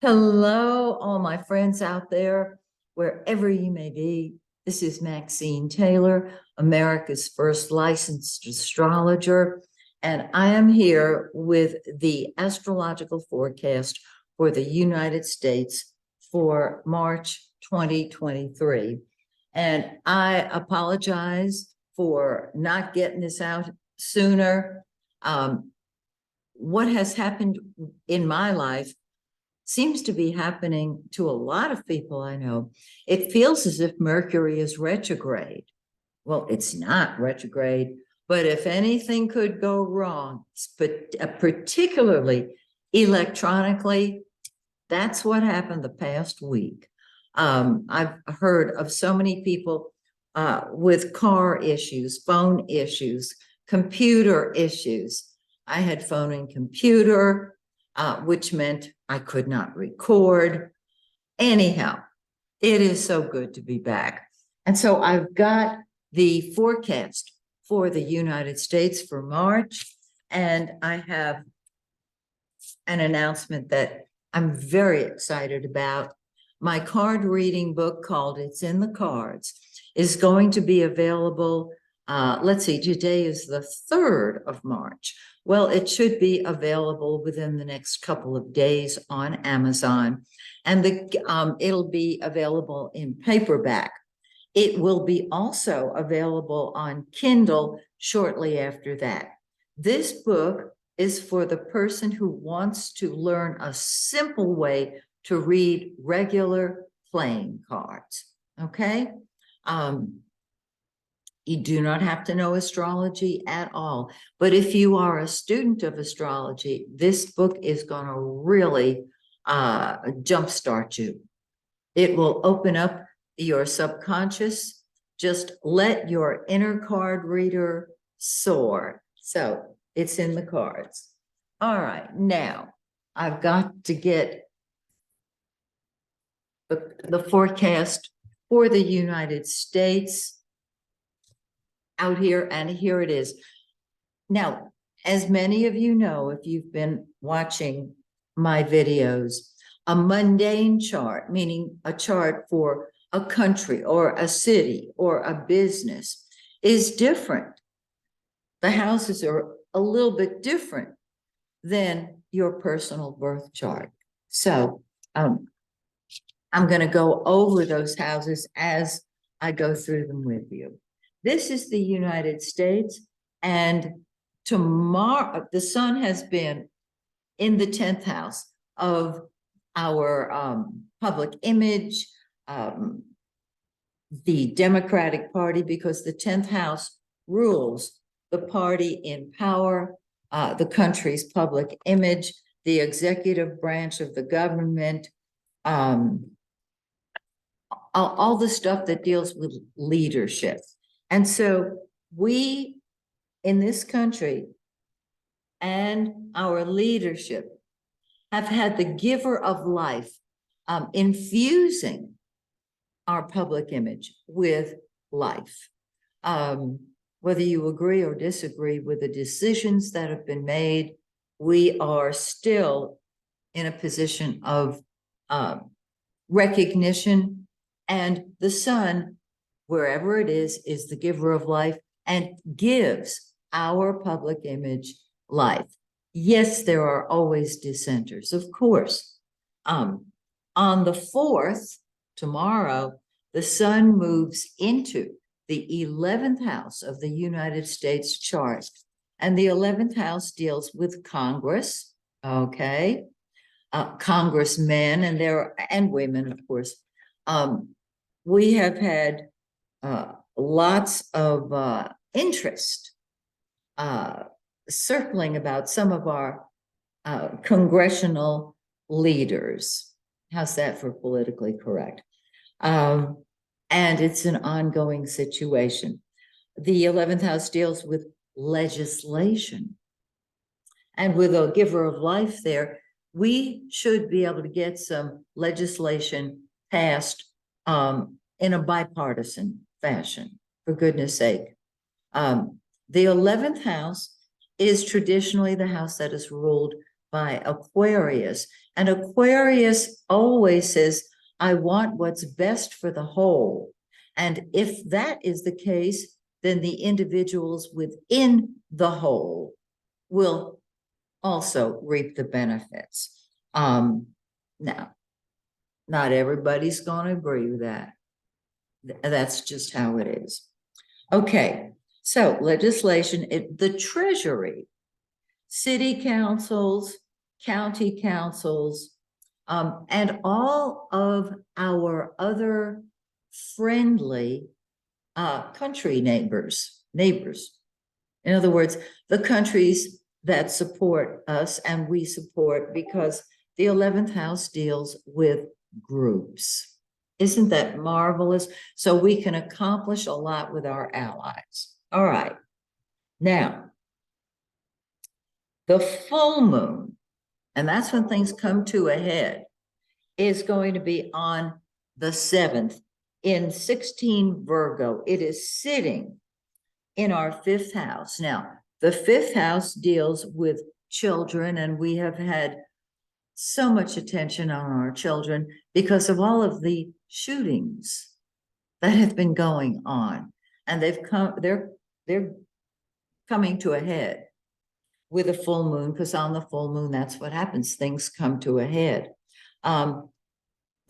Hello, all my friends out there, wherever you may be. This is Maxine Taylor, America's first licensed astrologer, and I am here with the astrological forecast for the United States for March 2023. And I apologize for not getting this out sooner. What has happened in my life seems to be happening to a lot of people I know. It feels as if Mercury is retrograde. Well, it's not retrograde, but if anything could go wrong, particularly electronically, that's what happened the past week. I've heard of so many people with car issues, phone issues, computer issues. I had phone and computer, which meant I could not record. Anyhow, it is so good to be back. And so I've got the forecast for the United States for March, and I have an announcement that I'm very excited about. My card reading book called It's in the Cards is going to be available. Let's see, today is the 3rd of March. Well, it should be available within the next couple of days on Amazon, and it'll be available in paperback. It will be also available on Kindle shortly after that. This book is for the person who wants to learn a simple way to read regular playing cards, okay? You do not have to know astrology at all. But if you are a student of astrology, this book is going to really jumpstart you. It will open up your subconscious. Just let your inner card reader soar. So it's in the cards. All right, now I've got to get the forecast for the United States out here, and here it is. Now, as many of you know, if you've been watching my videos, a mundane chart, meaning a chart for a country or a city or a business, is different. The houses are a little bit different than your personal birth chart. So I'm going to go over those houses as I go through them with you. This is the United States, and tomorrow the sun has been in the 10th house of our public image, the Democratic Party, because the 10th house rules the party in power, the country's public image, the executive branch of the government, all the stuff that deals with leadership. And so we in this country and our leadership have had the giver of life infusing our public image with life. Whether you agree or disagree with the decisions that have been made, we are still in a position of recognition, and the sun, wherever it is the giver of life and gives our public image life. Yes, there are always dissenters, of course. On the 4th, tomorrow, the sun moves into the 11th house of the United States chart. And the 11th house deals with Congress, okay? Congressmen and women, of course. We have had lots of interest circling about some of our congressional leaders. How's that for politically correct? And it's an ongoing situation. The 11th house deals with legislation. And with a giver of life there, we should be able to get some legislation passed in a bipartisan fashion, for goodness sake. The 11th house is traditionally the house that is ruled by Aquarius. And Aquarius always says, I want what's best for the whole. And if that is the case, then the individuals within the whole will also reap the benefits. Now, not everybody's going to agree with that. That's just how it is. Okay, so legislation, the Treasury, city councils, county councils, and all of our other friendly country neighbors. In other words, the countries that support us and we support, because the 11th house deals with groups. Isn't that marvelous? So we can accomplish a lot with our allies. All right. Now, the full moon, and that's when things come to a head, is going to be on the 7th in 16 Virgo. It is sitting in our 5th house. Now, the 5th house deals with children, and we have had so much attention on our children because of all of the shootings that have been going on, and they're coming to a head with a full moon, because on the full moon, that's what happens. Things come to a head. The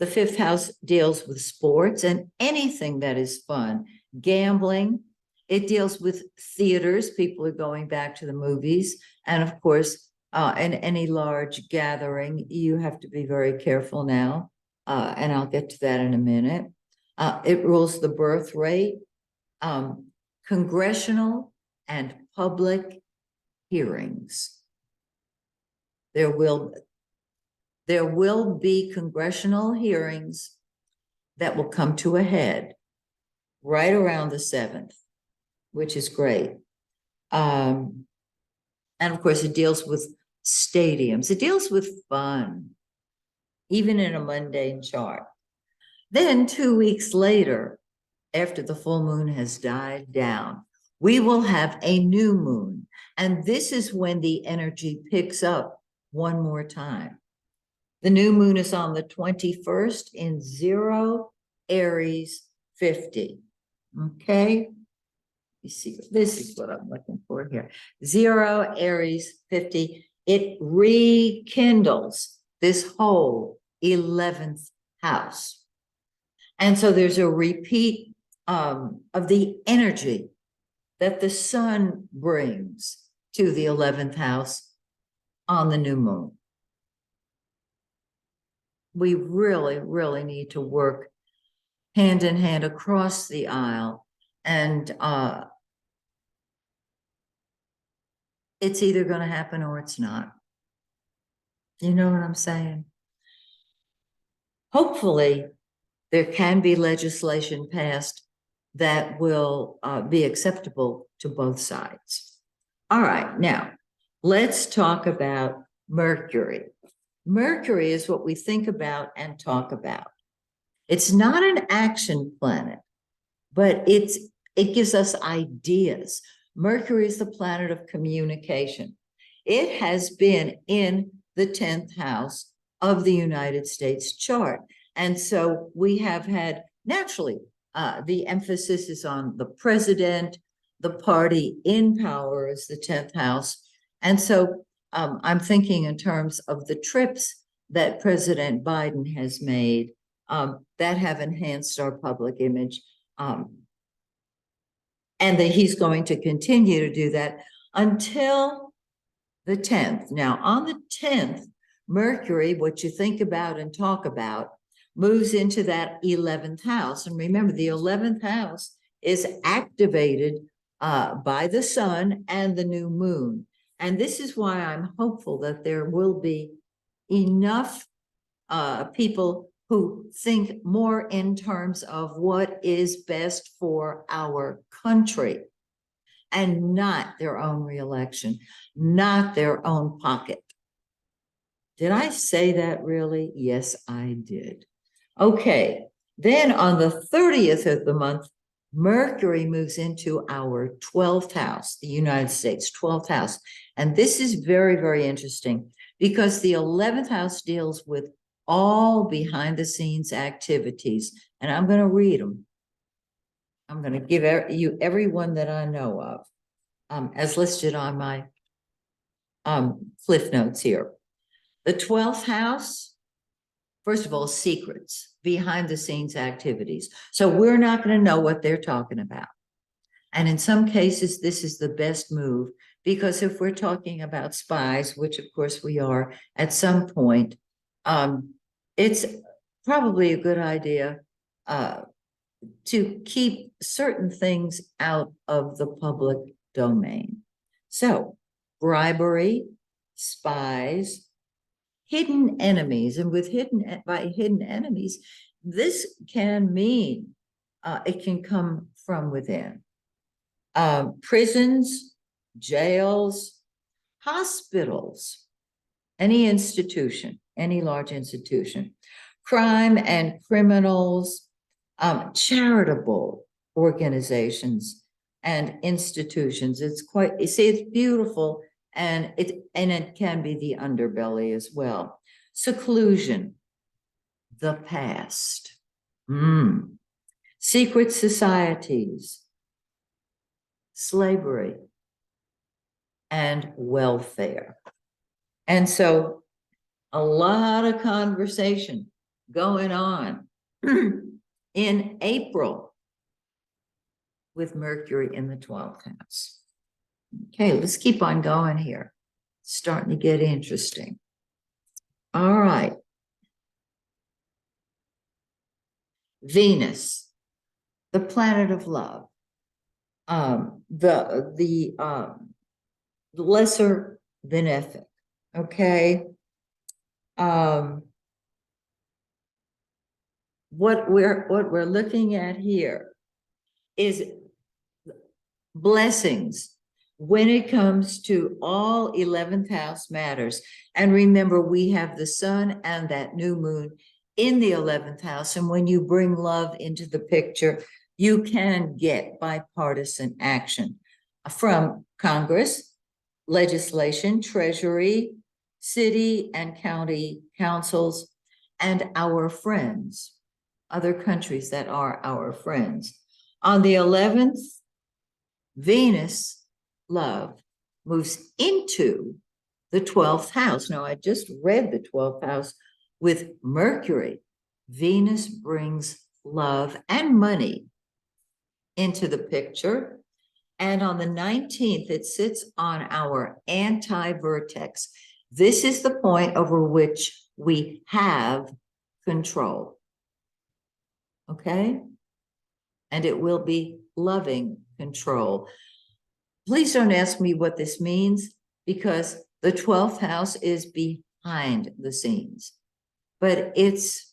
5th house deals with sports and anything that is fun, gambling. It deals with theaters. People are going back to the movies. And of course, in any large gathering, you have to be very careful now. And I'll get to that in a minute. It rules the birth rate, congressional and public hearings. There will be congressional hearings that will come to a head right around the 7th, which is great. And of course, it deals with stadiums. It deals with fun, even in a mundane chart. Then 2 weeks later, after the full moon has died down, we will have a new moon. And this is when the energy picks up one more time. The new moon is on the 21st in 0 Aries 50. Okay. You see, this is what I'm looking for here. 0 Aries 50. It rekindles this whole 11th house. And so there's a repeat of the energy that the sun brings to the 11th house on the new moon. We really, really need to work hand in hand across the aisle. And it's either going to happen or it's not. You know what I'm saying? Hopefully, there can be legislation passed that will be acceptable to both sides. All right, now let's talk about Mercury. Mercury is what we think about and talk about. It's not an action planet, but it gives us ideas. Mercury is the planet of communication. It has been in the 10th house of the United States chart. And so we have had, naturally, the emphasis is on the president, the party in power is the 10th house. And so I'm thinking in terms of the trips that President Biden has made that have enhanced our public image. And that he's going to continue to do that until the 10th. Now, on the 10th, Mercury, what you think about and talk about, moves into that 11th house. And remember, the 11th house is activated by the sun and the new moon. And this is why I'm hopeful that there will be enough people who think more in terms of what is best for our country and not their own reelection, not their own pocket. Did I say that really? Yes, I did. Okay, then on the 30th of the month, Mercury moves into our 12th house, the United States 12th house. And this is very, very interesting because the 11th house deals with all behind the scenes activities. And I'm going to read them. I'm going to give you every one that I know of, as listed on my cliff notes here. The 12th house, first of all, secrets, behind the scenes activities. So we're not going to know what they're talking about. And in some cases, this is the best move, because if we're talking about spies, which of course we are at some point, it's probably a good idea to keep certain things out of the public domain. So bribery, spies, hidden enemies, and with by hidden enemies, this can mean it can come from within. Prisons, jails, hospitals, any institution, any large institution, crime and criminals, charitable organizations and institutions. It's quite, you see, it's beautiful, and it can be the underbelly as well. Seclusion, the past, secret societies, slavery, and welfare. And so a lot of conversation going on in April with Mercury in the 12th house. Okay, let's keep on going here. It's starting to get interesting. All right. Venus, the planet of love. The lesser benefic. Okay. What we're looking at here is blessings when it comes to all 11th house matters. And remember, we have the sun and that new moon in the 11th house. And when you bring love into the picture, you can get bipartisan action from Congress, legislation, Treasury, city and county councils, and our friends, other countries that are our friends. On the 11th, Venus, love, moves into the 12th house. Now, I just read the 12th house with Mercury. Venus brings love and money into the picture. And on the 19th, it sits on our anti-vertex. This is the point over which we have control. Okay? And it will be loving control. Please don't ask me what this means, because the 12th house is behind the scenes. But it's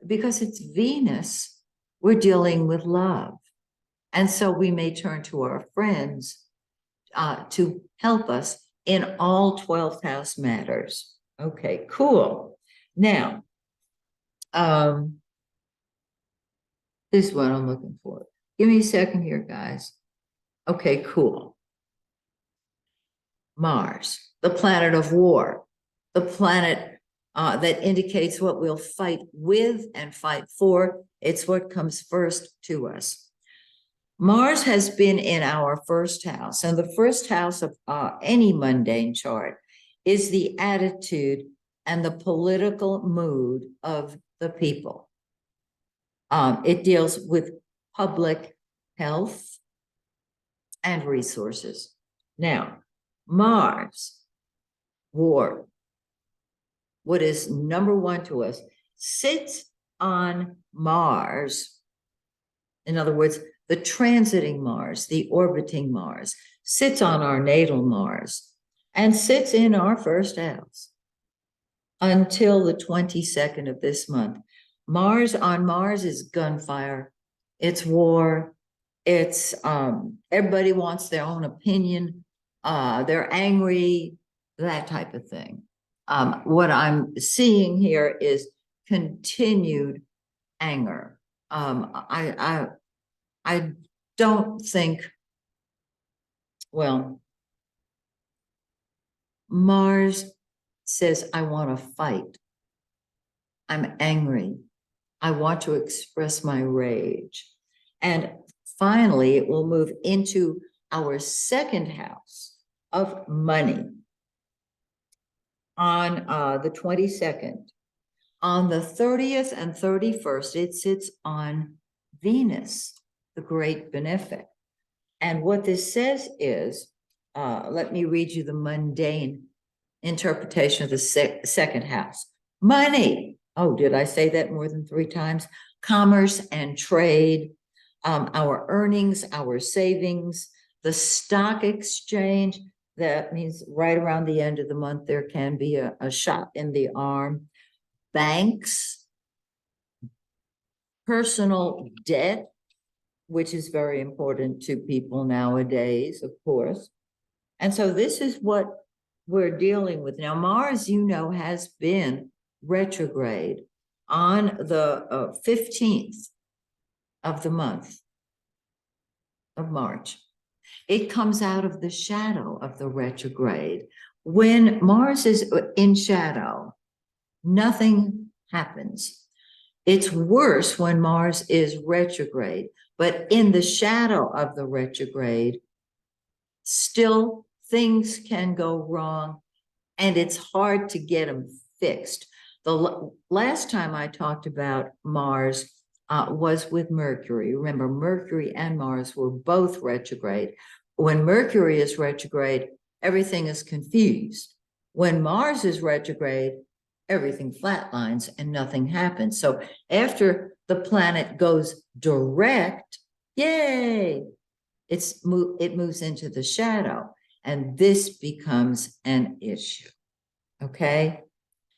because it's Venus, we're dealing with love. And so we may turn to our friends to help us in all 12th house matters. Okay, cool. Now, this is what I'm looking for. Give me a second here, guys. Okay, cool. Mars, the planet of war, the planet that indicates what we'll fight with and fight for. It's what comes first to us. Mars has been in our first house, and the first house of any mundane chart is the attitude and the political mood of the people. It deals with public health and resources. Now, Mars, war, what is number one to us, sits on Mars. In other words, the transiting Mars, the orbiting Mars, sits on our natal Mars and sits in our first house until the 22nd of this month. Mars on Mars is gunfire. It's war. It's everybody wants their own opinion. They're angry, that type of thing. What I'm seeing here is continued anger. I don't think, well, Mars says, I want to fight. I'm angry. I want to express my rage. And finally, it will move into our second house of money on the 22nd. On the 30th and 31st, it sits on Venus, the great benefic. And what this says is, let me read you the mundane interpretation of the second house. Money. Oh, did I say that more than 3 times? Commerce and trade, our earnings, our savings, the stock exchange. That means right around the end of the month, there can be a shot in the arm. Banks, personal debt, which is very important to people nowadays, of course. And so this is what we're dealing with. Now, Mars, you know, has been retrograde on the 15th of the month of March. It comes out of the shadow of the retrograde. When Mars is in shadow, nothing happens. It's worse when Mars is retrograde, but in the shadow of the retrograde, still things can go wrong, and it's hard to get them fixed. The last time I talked about Mars was with Mercury. Remember, Mercury and Mars were both retrograde. When Mercury is retrograde, everything is confused. When Mars is retrograde, everything flatlines and nothing happens. So after the planet goes direct, yay, it moves into the shadow, and this becomes an issue, okay?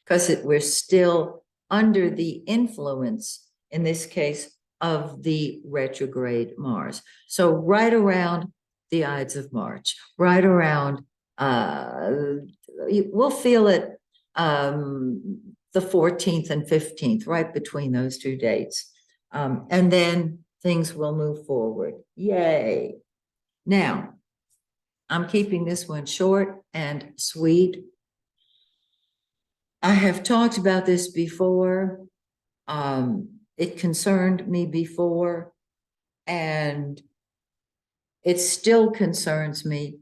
Because we're still under the influence, in this case, of the retrograde Mars. So right around the Ides of March, right around, we'll feel it the 14th and 15th, right between those 2 dates. And then things will move forward. Yay. Now, I'm keeping this one short and sweet. I have talked about this before. It concerned me before, and it still concerns me.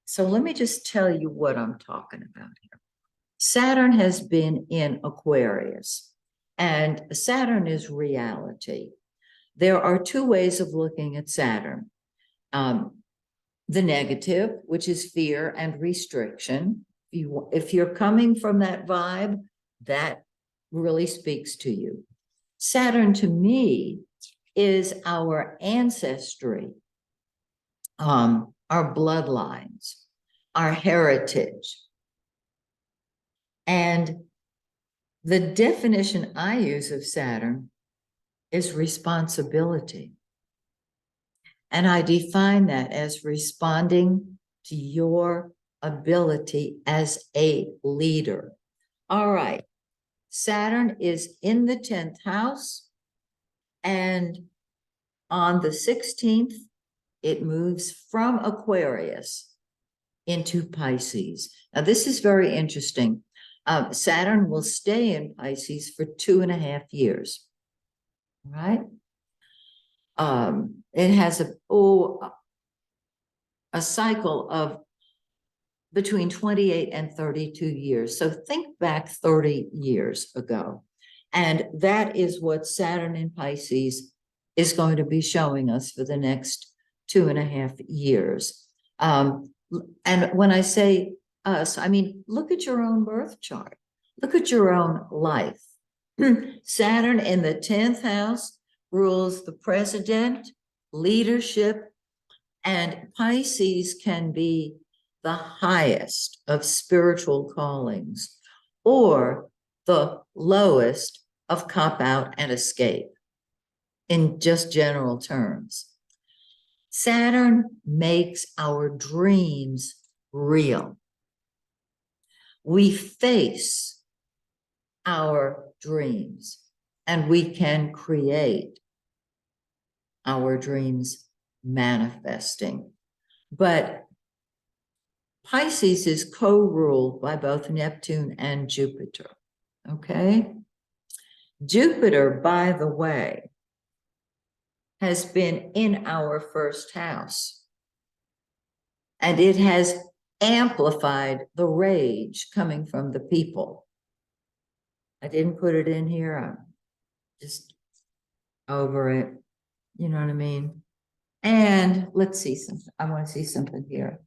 So let me just tell you what I'm talking about here. Saturn has been in Aquarius, and Saturn is reality. There are 2 ways of looking at Saturn. The negative, which is fear and restriction. If you're coming from that vibe, that really speaks to you. Saturn, to me, is our ancestry, our bloodlines, our heritage. And the definition I use of Saturn is responsibility. And I define that as responding to your ability as a leader. All right. Saturn is in the 10th house, and on the 16th, it moves from Aquarius into Pisces. Now, this is very interesting. Saturn will stay in Pisces for 2.5 years, right? It has a cycle of between 28 and 32 years. So think back 30 years ago. And that is what Saturn in Pisces is going to be showing us for the next 2.5 years. And when I say us, I mean, look at your own birth chart. Look at your own life. Saturn in the 10th house rules the president, leadership, and Pisces can be the highest of spiritual callings or the lowest of cop out and escape in just general terms. Saturn makes our dreams real. We face our dreams and we can create our dreams manifesting. But Pisces is co-ruled by both Neptune and Jupiter. Okay. Jupiter, by the way, has been in our first house, and it has amplified the rage coming from the people. I didn't put it in here. I'm just over it. You know what I mean? And let's see something. I want to see something here.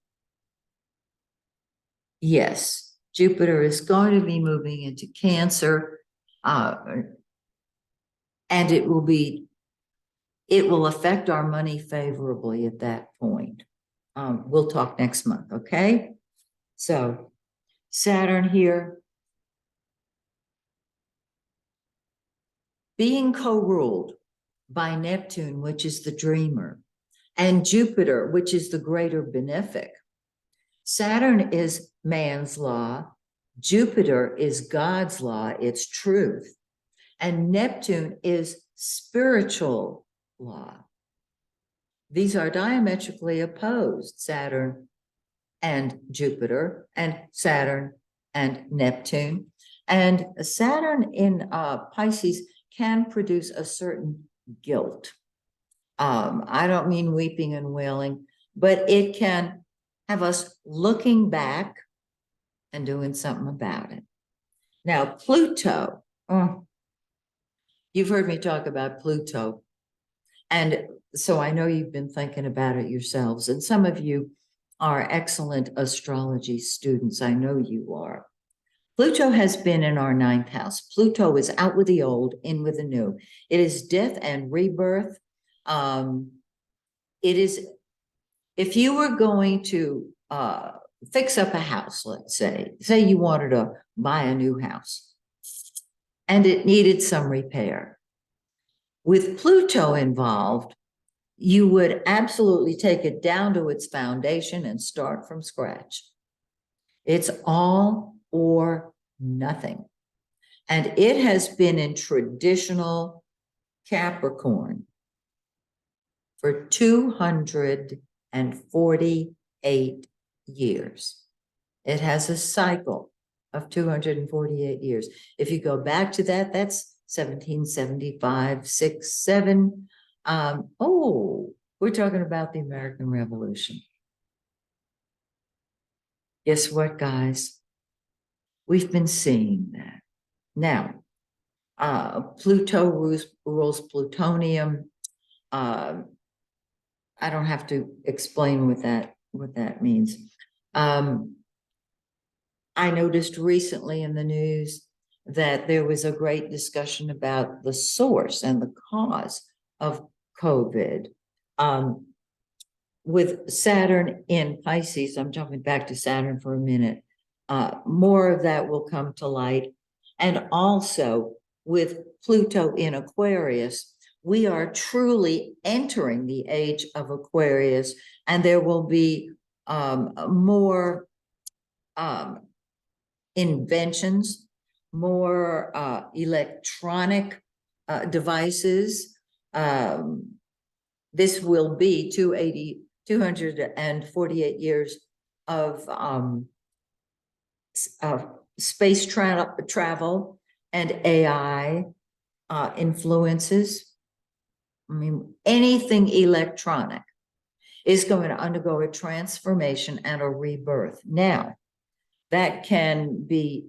Yes, Jupiter is going to be moving into Cancer, and it will affect our money favorably at that point. We'll talk next month, okay? So Saturn here, being co-ruled by Neptune, which is the dreamer, and Jupiter, which is the greater benefic. Saturn is man's law. Jupiter is God's law, it's truth. And Neptune is spiritual law. These are diametrically opposed, Saturn and Jupiter, and Saturn and Neptune. And Saturn in Pisces can produce a certain guilt. I don't mean weeping and wailing, but it can have us looking back and doing something about it. Now, Pluto, you've heard me talk about Pluto. And so I know you've been thinking about it yourselves. And some of you are excellent astrology students. I know you are. Pluto has been in our ninth house. Pluto is out with the old, in with the new. It is death and rebirth. It is, if you were going to fix up a house, let's say you wanted to buy a new house and it needed some repair. With Pluto involved, you would absolutely take it down to its foundation and start from scratch. It's all or nothing. And it has been in traditional Capricorn for 248 years. It has a cycle of 248 years. If you go back to that, that's 1775, 6, 7. We're talking about the American Revolution. Guess what, guys? We've been seeing that. Now, Pluto rules plutonium. I don't have to explain what that means. I noticed recently in the news that there was a great discussion about the source and the cause of COVID. With Saturn in Pisces, I'm jumping back to Saturn for a minute, more of that will come to light. And also with Pluto in Aquarius, we are truly entering the age of Aquarius, and there will be more inventions, more electronic devices. This will be 248 years of space travel and AI influences. I mean, anything electronic is going to undergo a transformation and a rebirth. Now, that can be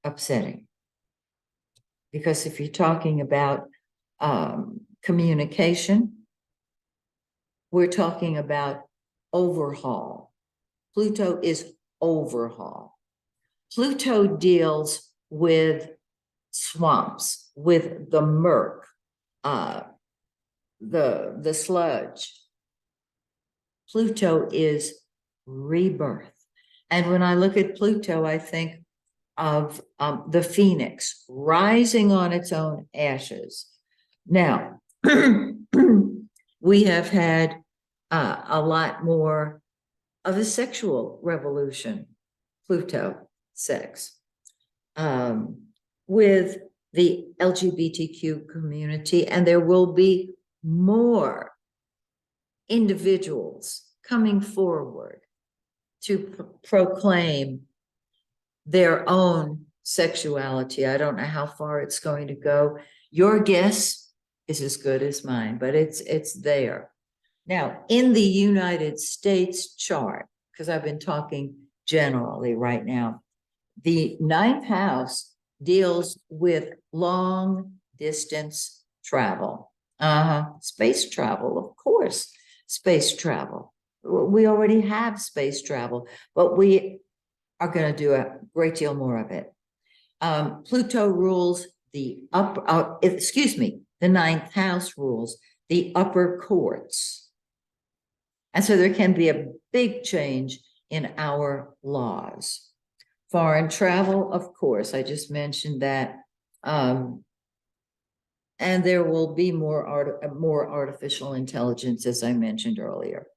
upsetting, because if you're talking about communication, we're talking about overhaul. Pluto is overhaul. Pluto deals with swamps, with the murk, the sludge. Pluto is rebirth. And when I look at Pluto, I think of the phoenix rising on its own ashes. Now, we have had a lot more of a sexual revolution, Pluto, sex, with the LGBTQ community, and there will be more individuals coming forward to proclaim their own sexuality. I don't know how far it's going to go. Your guess is as good as mine, but it's there. Now, in the United States chart, because I've been talking generally right now, the ninth house deals with long distance travel. Space travel, of course, space travel. We already have space travel, but we are going to do a great deal more of it. Pluto rules the the ninth house rules the upper courts. And so there can be a big change in our laws. Foreign travel, of course, I just mentioned that. And there will be more artificial intelligence, as I mentioned earlier.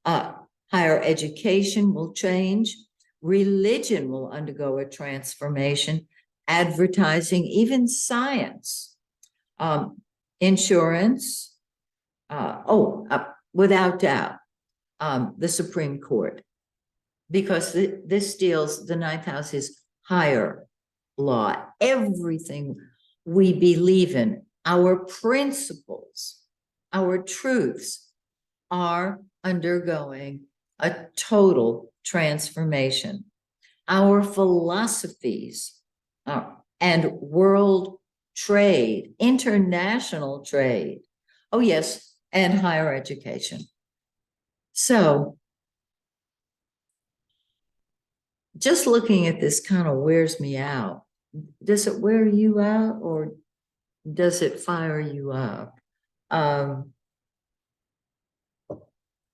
Higher education will change. Religion will undergo a transformation. Advertising, even science, insurance. Without doubt, the Supreme Court, because this deals, the ninth house is higher law. Everything we believe in, our principles, our truths are undergoing a total transformation. Our philosophies and world trade, international trade, oh yes, and higher education. So just looking at this kind of wears me out. Does it wear you out, or does it fire you up? And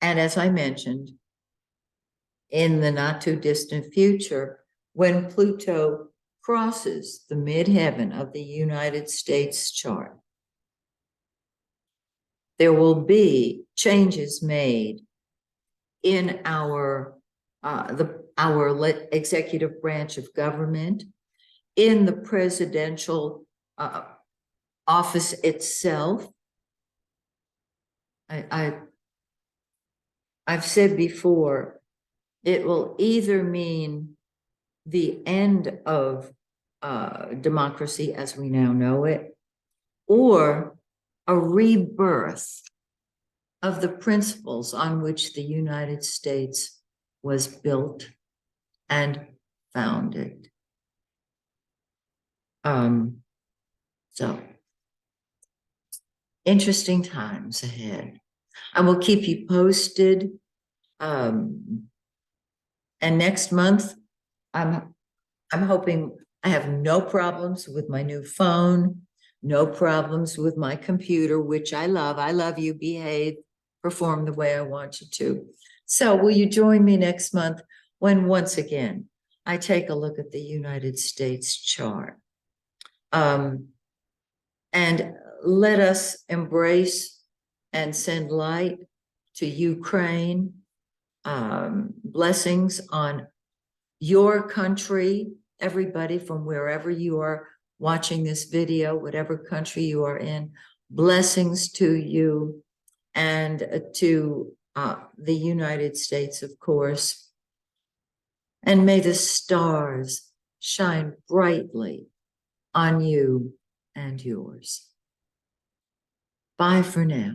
as I mentioned, in the not too distant future, when Pluto crosses the midheaven of the United States chart, there will be changes made in our executive branch of government, in the presidential office itself. I've said before, it will either mean the end of democracy as we now know it, or a rebirth of the principles on which the United States was built and founded. So interesting times ahead. I will keep you posted. And next month, I'm hoping I have no problems with my new phone, no problems with my computer, which I love. I love you. Behave, perform the way I want you to. So will you join me next month when once again I take a look at the United States chart? And let us embrace and send light to Ukraine. Blessings on your country, everybody from wherever you are watching this video, whatever country you are in, blessings to you and to the United States, of course. And may the stars shine brightly on you and yours. Bye for now.